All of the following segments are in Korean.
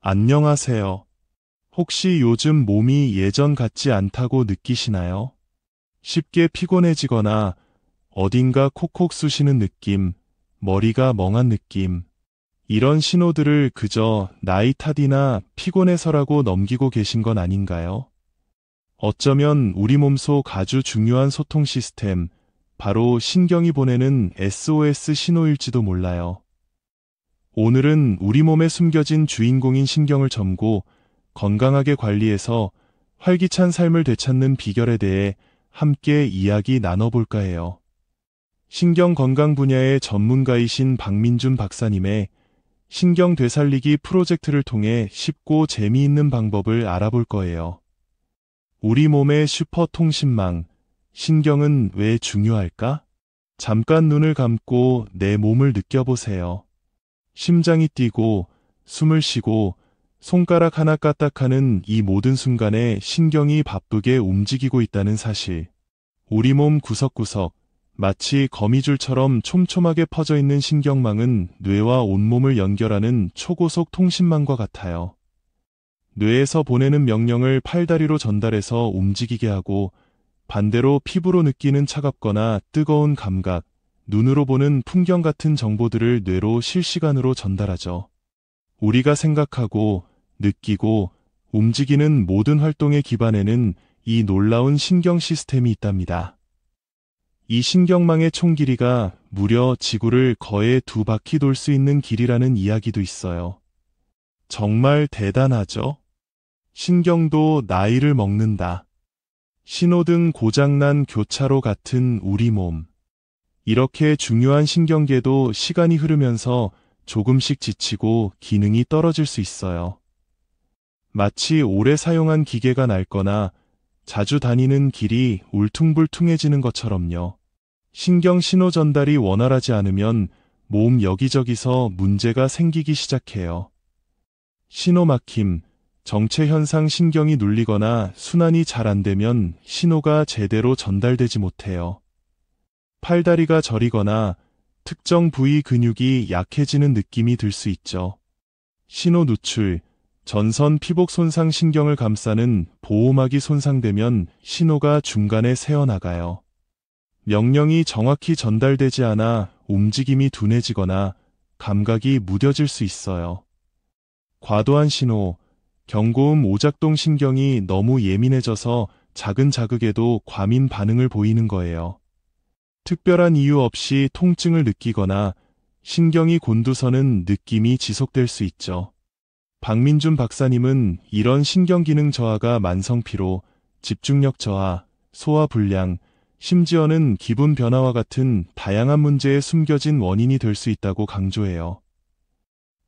안녕하세요. 혹시 요즘 몸이 예전 같지 않다고 느끼시나요? 쉽게 피곤해지거나 어딘가 콕콕 쑤시는 느낌, 머리가 멍한 느낌. 이런 신호들을 그저 나이 탓이나 피곤해서라고 넘기고 계신 건 아닌가요? 어쩌면 우리 몸속 아주 중요한 소통 시스템, 바로 신경이 보내는 SOS 신호일지도 몰라요. 오늘은 우리 몸에 숨겨진 주인공인 신경을 점고 건강하게 관리해서 활기찬 삶을 되찾는 비결에 대해 함께 이야기 나눠볼까 해요. 신경 건강 분야의 전문가이신 박민준 박사님의 신경 되살리기 프로젝트를 통해 쉽고 재미있는 방법을 알아볼 거예요. 우리 몸의 슈퍼 통신망, 신경은 왜 중요할까? 잠깐 눈을 감고 내 몸을 느껴보세요. 심장이 뛰고, 숨을 쉬고, 손가락 하나 까딱하는 이 모든 순간에 신경이 바쁘게 움직이고 있다는 사실. 우리 몸 구석구석, 마치 거미줄처럼 촘촘하게 퍼져 있는 신경망은 뇌와 온몸을 연결하는 초고속 통신망과 같아요. 뇌에서 보내는 명령을 팔다리로 전달해서 움직이게 하고, 반대로 피부로 느끼는 차갑거나 뜨거운 감각, 눈으로 보는 풍경 같은 정보들을 뇌로 실시간으로 전달하죠. 우리가 생각하고, 느끼고, 움직이는 모든 활동의 기반에는 이 놀라운 신경 시스템이 있답니다. 이 신경망의 총 길이가 무려 지구를 거의 2바퀴 돌 수 있는 길이라는 이야기도 있어요. 정말 대단하죠? 신경도 나이를 먹는다. 신호등 고장난 교차로 같은 우리 몸. 이렇게 중요한 신경계도 시간이 흐르면서 조금씩 지치고 기능이 떨어질 수 있어요. 마치 오래 사용한 기계가 낡거나 자주 다니는 길이 울퉁불퉁해지는 것처럼요. 신경 신호 전달이 원활하지 않으면 몸 여기저기서 문제가 생기기 시작해요. 신호 막힘, 정체 현상, 신경이 눌리거나 순환이 잘 안 되면 신호가 제대로 전달되지 못해요. 팔다리가 저리거나 특정 부위 근육이 약해지는 느낌이 들 수 있죠. 신호 누출, 전선 피복 손상, 신경을 감싸는 보호막이 손상되면 신호가 중간에 새어나가요. 명령이 정확히 전달되지 않아 움직임이 둔해지거나 감각이 무뎌질 수 있어요. 과도한 신호, 경고음 오작동, 신경이 너무 예민해져서 작은 자극에도 과민 반응을 보이는 거예요. 특별한 이유 없이 통증을 느끼거나 신경이 곤두서는 느낌이 지속될 수 있죠. 박민준 박사님은 이런 신경기능 저하가 만성피로, 집중력 저하, 소화불량, 심지어는 기분 변화와 같은 다양한 문제에 숨겨진 원인이 될 수 있다고 강조해요.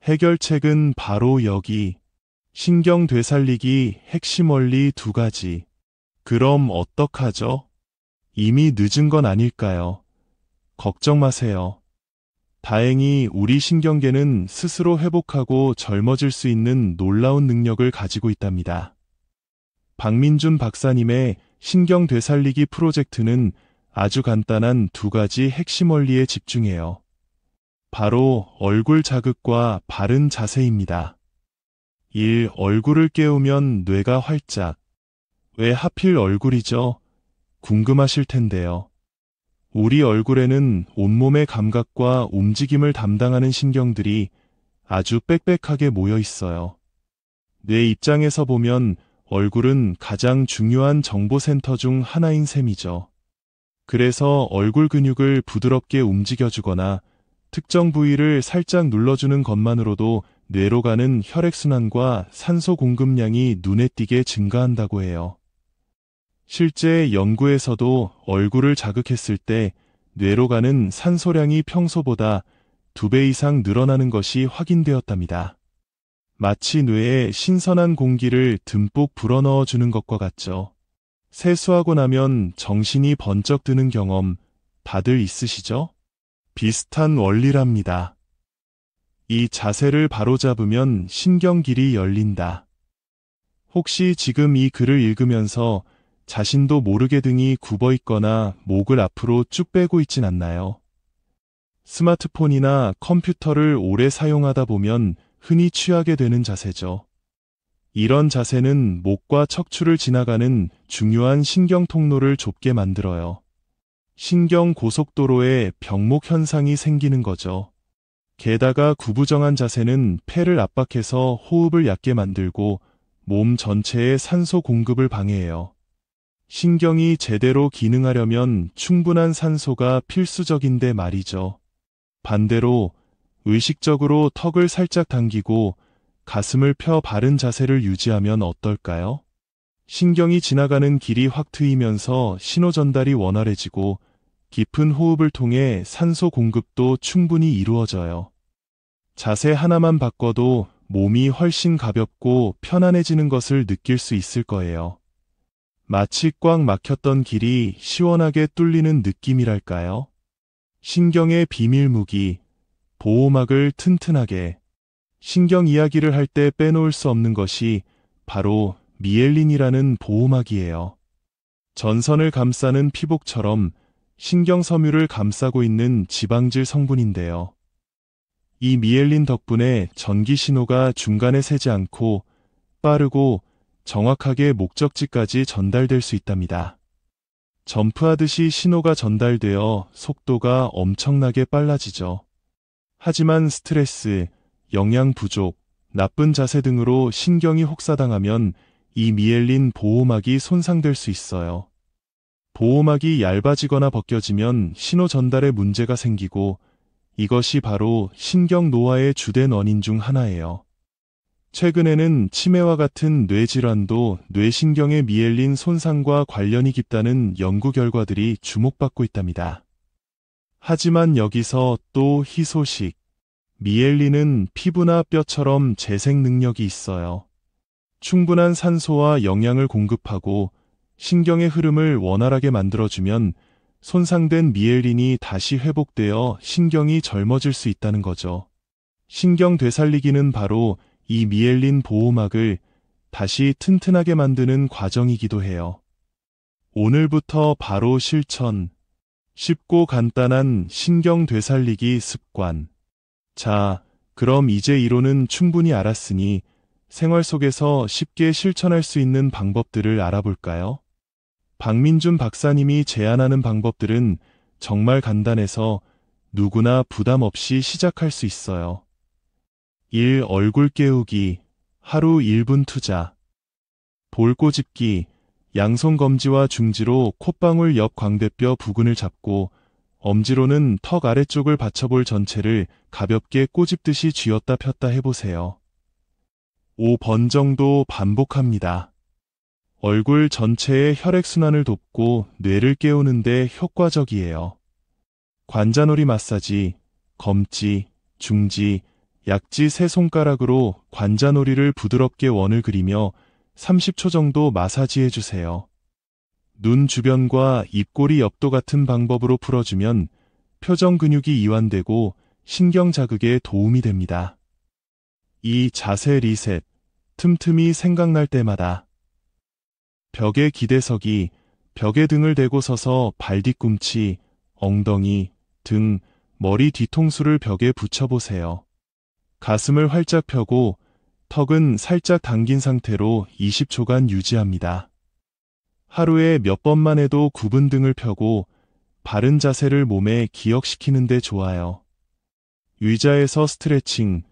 해결책은 바로 여기. 신경 되살리기 핵심 원리 2가지. 그럼 어떡하죠? 이미 늦은 건 아닐까요? 걱정 마세요. 다행히 우리 신경계는 스스로 회복하고 젊어질 수 있는 놀라운 능력을 가지고 있답니다. 박민준 박사님의 신경 되살리기 프로젝트는 아주 간단한 2가지 핵심 원리에 집중해요. 바로 얼굴 자극과 바른 자세입니다. 1. 얼굴을 깨우면 뇌가 활짝. 왜 하필 얼굴이죠? 궁금하실 텐데요. 우리 얼굴에는 온몸의 감각과 움직임을 담당하는 신경들이 아주 빽빽하게 모여 있어요. 뇌 입장에서 보면 얼굴은 가장 중요한 정보센터 중 하나인 셈이죠. 그래서 얼굴 근육을 부드럽게 움직여주거나 특정 부위를 살짝 눌러주는 것만으로도 뇌로 가는 혈액순환과 산소 공급량이 눈에 띄게 증가한다고 해요. 실제 연구에서도 얼굴을 자극했을 때 뇌로 가는 산소량이 평소보다 2배 이상 늘어나는 것이 확인되었답니다. 마치 뇌에 신선한 공기를 듬뿍 불어넣어 주는 것과 같죠. 세수하고 나면 정신이 번쩍 드는 경험 다들 있으시죠? 비슷한 원리랍니다. 이 자세를 바로잡으면 신경길이 열린다. 혹시 지금 이 글을 읽으면서 자신도 모르게 등이 굽어 있거나 목을 앞으로 쭉 빼고 있진 않나요? 스마트폰이나 컴퓨터를 오래 사용하다 보면 흔히 취하게 되는 자세죠. 이런 자세는 목과 척추를 지나가는 중요한 신경 통로를 좁게 만들어요. 신경 고속도로에 병목 현상이 생기는 거죠. 게다가 구부정한 자세는 폐를 압박해서 호흡을 얕게 만들고 몸 전체에 산소 공급을 방해해요. 신경이 제대로 기능하려면 충분한 산소가 필수적인데 말이죠. 반대로 의식적으로 턱을 살짝 당기고 가슴을 펴 바른 자세를 유지하면 어떨까요? 신경이 지나가는 길이 확 트이면서 신호 전달이 원활해지고 깊은 호흡을 통해 산소 공급도 충분히 이루어져요. 자세 하나만 바꿔도 몸이 훨씬 가볍고 편안해지는 것을 느낄 수 있을 거예요. 마치 꽉 막혔던 길이 시원하게 뚫리는 느낌이랄까요? 신경의 비밀 무기, 보호막을 튼튼하게. 신경 이야기를 할 때 빼놓을 수 없는 것이 바로 미엘린이라는 보호막이에요. 전선을 감싸는 피복처럼 신경 섬유를 감싸고 있는 지방질 성분인데요. 이 미엘린 덕분에 전기 신호가 중간에 새지 않고 빠르고 정확하게 목적지까지 전달될 수 있답니다. 점프하듯이 신호가 전달되어 속도가 엄청나게 빨라지죠. 하지만 스트레스, 영양 부족, 나쁜 자세 등으로 신경이 혹사당하면 이 미엘린 보호막이 손상될 수 있어요. 보호막이 얇아지거나 벗겨지면 신호 전달에 문제가 생기고 이것이 바로 신경 노화의 주된 원인 중 하나예요. 최근에는 치매와 같은 뇌질환도 뇌신경의 미엘린 손상과 관련이 깊다는 연구 결과들이 주목받고 있답니다. 하지만 여기서 또 희소식. 미엘린은 피부나 뼈처럼 재생 능력이 있어요. 충분한 산소와 영양을 공급하고 신경의 흐름을 원활하게 만들어주면 손상된 미엘린이 다시 회복되어 신경이 젊어질 수 있다는 거죠. 신경 되살리기는 바로 이 미엘린 보호막을 다시 튼튼하게 만드는 과정이기도 해요. 오늘부터 바로 실천. 쉽고 간단한 신경 되살리기 습관. 자, 그럼 이제 이론은 충분히 알았으니 생활 속에서 쉽게 실천할 수 있는 방법들을 알아볼까요? 박민준 박사님이 제안하는 방법들은 정말 간단해서 누구나 부담 없이 시작할 수 있어요. 1. 얼굴 깨우기. 하루 1분 투자. 볼 꼬집기. 양손 검지와 중지로 콧방울 옆 광대뼈 부근을 잡고 엄지로는 턱 아래쪽을 받쳐볼 전체를 가볍게 꼬집듯이 쥐었다 폈다 해보세요. 5번 정도 반복합니다. 얼굴 전체의 혈액순환을 돕고 뇌를 깨우는데 효과적이에요. 관자놀이 마사지, 검지, 중지, 약지 세 손가락으로 관자놀이를 부드럽게 원을 그리며 30초 정도 마사지해 주세요. 눈 주변과 입꼬리 옆도 같은 방법으로 풀어주면 표정 근육이 이완되고 신경 자극에 도움이 됩니다. 이 자세 리셋, 틈틈이 생각날 때마다. 벽에 기대서기, 벽에 등을 대고 서서 발 뒤꿈치, 엉덩이, 등, 머리 뒤통수를 벽에 붙여보세요. 가슴을 활짝 펴고 턱은 살짝 당긴 상태로 20초간 유지합니다. 하루에 몇 번만 해도 굽은 등을 펴고 바른 자세를 몸에 기억시키는 데 좋아요. 의자에서 스트레칭,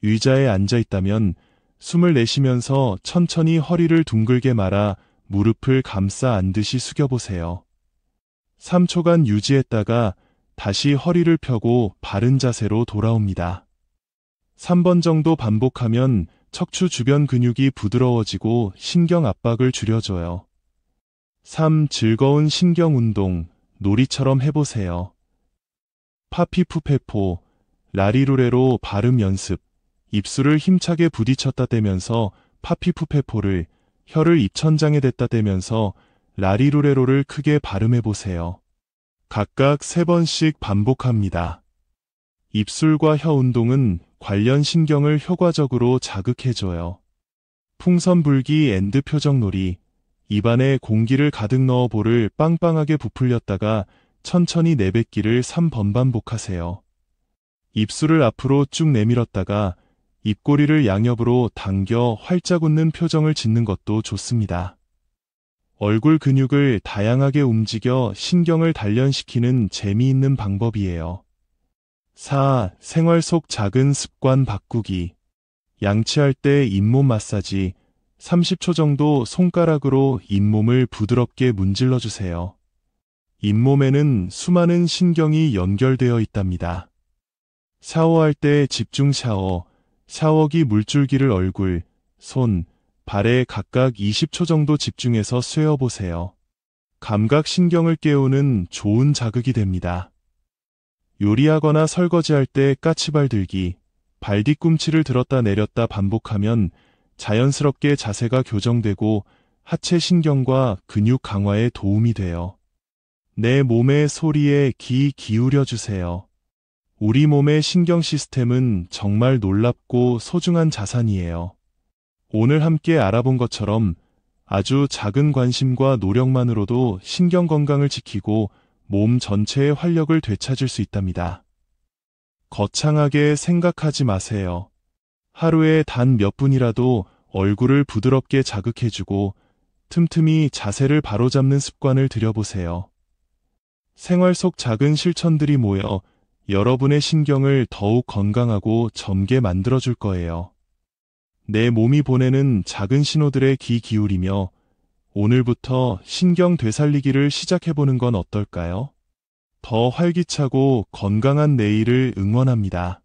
의자에 앉아 있다면 숨을 내쉬면서 천천히 허리를 둥글게 말아 무릎을 감싸 앉듯이 숙여보세요. 3초간 유지했다가 다시 허리를 펴고 바른 자세로 돌아옵니다. 3번 정도 반복하면 척추 주변 근육이 부드러워지고 신경 압박을 줄여줘요. 3. 즐거운 신경 운동, 놀이처럼 해보세요. 파피푸페포, 라리루레로 발음 연습, 입술을 힘차게 부딪혔다 떼면서 파피푸페포를, 혀를 입천장에 댔다 떼면서 라리루레로를 크게 발음해보세요. 각각 3번씩 반복합니다. 입술과 혀 운동은 관련 신경을 효과적으로 자극해줘요. 풍선 불기 앤드 표정놀이, 입안에 공기를 가득 넣어 볼을 빵빵하게 부풀렸다가 천천히 내뱉기를 3번 반복하세요. 입술을 앞으로 쭉 내밀었다가 입꼬리를 양옆으로 당겨 활짝 웃는 표정을 짓는 것도 좋습니다. 얼굴 근육을 다양하게 움직여 신경을 단련시키는 재미있는 방법이에요. 4. 생활 속 작은 습관 바꾸기. 양치할 때 잇몸 마사지. 30초 정도 손가락으로 잇몸을 부드럽게 문질러 주세요. 잇몸에는 수많은 신경이 연결되어 있답니다. 샤워할 때 집중 샤워. 샤워기 물줄기를 얼굴, 손, 발에 각각 20초 정도 집중해서 쐬어보세요. 감각신경을 깨우는 좋은 자극이 됩니다. 요리하거나 설거지할 때 까치발 들기, 발 뒤꿈치를 들었다 내렸다 반복하면 자연스럽게 자세가 교정되고 하체 신경과 근육 강화에 도움이 돼요. 내 몸의 소리에 귀 기울여 주세요. 우리 몸의 신경 시스템은 정말 놀랍고 소중한 자산이에요. 오늘 함께 알아본 것처럼 아주 작은 관심과 노력만으로도 신경 건강을 지키고 몸 전체의 활력을 되찾을 수 있답니다. 거창하게 생각하지 마세요. 하루에 단 몇 분이라도 얼굴을 부드럽게 자극해주고 틈틈이 자세를 바로잡는 습관을 들여보세요. 생활 속 작은 실천들이 모여 여러분의 신경을 더욱 건강하고 젊게 만들어줄 거예요. 내 몸이 보내는 작은 신호들에 귀 기울이며 오늘부터 신경 되살리기를 시작해보는 건 어떨까요? 더 활기차고 건강한 내일을 응원합니다.